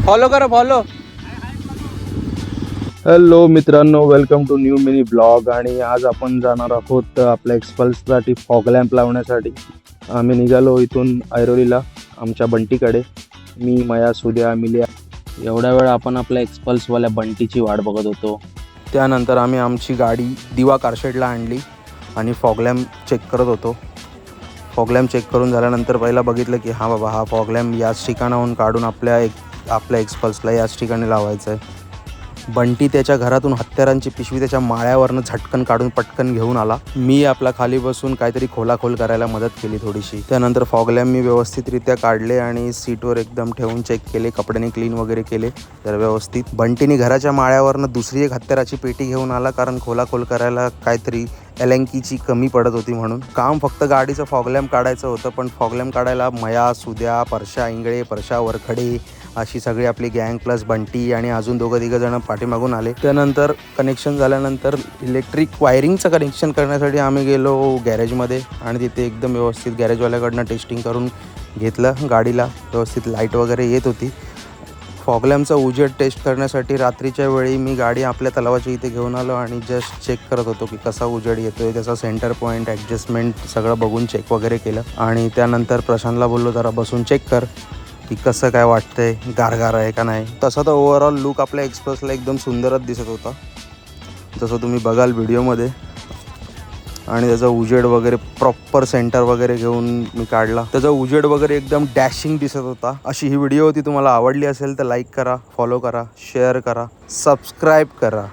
Follow करा follow. Hello मित्रांनो, welcome to new mini blog. आणि आज आपण जाणार आहोत आपल्या एक्सपल्ससाठी फॉग लॅम्प लावण्यासाठी. आम्ही निघालो इथून ऐरोलीला आमच्या बंटीकडे. मी, मया, सुद्या, मिलिया. एवढ्या वेळ आपण आपल्या एक्सपल्सवाल्या बंटीची वाट बघत होतो. त्यानंतर आम्ही आमची गाडी दिवा कारशेडला आणली आणि फॉग लॅम्प चेक करत होतो. फॉग लॅम्प चेक करून झाल्यानंतर पहिला बघितलं की हा बाबा, हा फॉग लॅम्प याच ठिकाणाहून काढून आपल्या एक्सपल्सला याच ठिकाणी लावायचं आहे. बंटी त्याच्या घरातून हत्यारांची पिशवी त्याच्या माळ्यावरनं झटकन काढून पटकन घेऊन आला. मी आपला खाली बसून काहीतरी खोलाखोल करायला मदत केली थोडीशी. त्यानंतर फॉग लॅम्प मी व्यवस्थितरित्या काढले आणि सीटवर एकदम ठेवून चेक केले, कपड्याने क्लीन वगैरे केले तर व्यवस्थित. बंटीने घराच्या माळ्यावरनं दुसरी एक हत्याराची पेटी घेऊन आला, कारण खोलाखोल करायला काहीतरी एलँकीची कमी पडत होती म्हणून. काम फक्त गाडीचं फॉग लॅम्प काढायचं होतं, पण फॉग लॅम्प काढायला मया, सुद्या, परशा इंगळे, परशा वरखडे अशी सगळी आपली गँग प्लस बंटी आणि अजून दोघं जण पाठीमागून आले. त्यानंतर कनेक्शन झाल्यानंतर इलेक्ट्रिक वायरिंगचं कनेक्शन करण्यासाठी आम्ही गेलो गॅरेजमध्ये आणि तिथे एकदम व्यवस्थित गॅरेजवाल्याकडनं टेस्टिंग करून घेतलं. गाडीला व्यवस्थित लाईट वगैरे येत होती. फॉग लॅम्पचा उजेड टेस्ट करण्यासाठी रात्रीच्या वेळी मी गाडी आपल्या तलावाच्या इथे घेऊन आलो आणि जस्ट चेक करत होतो की कसा उजेड येतोय, त्याचा सेंटर पॉईंट, ॲडजस्टमेंट सगळं बघून चेक वगैरे केलं. आणि त्यानंतर प्रशांतला बोललो जरा बसून चेक कर की कसं काय वाटतंय, गारगार आहे का नाही. तसा तर ओव्हरऑल लुक आपल्या एक्सप्रेसला एकदम सुंदरच दिसत होता, जसं तुम्ही बघाल व्हिडिओमध्ये. आणि त्याचा उजेड वगैरे प्रॉपर सेंटर वगैरे घेऊन मी काढला. त्याचा उजेड वगैरे एकदम डॅशिंग दिसत होता. अशी ही व्हिडिओ होती. तुम्हाला आवडली असेल तर लाईक करा, फॉलो करा, शेअर करा, सबस्क्राईब करा.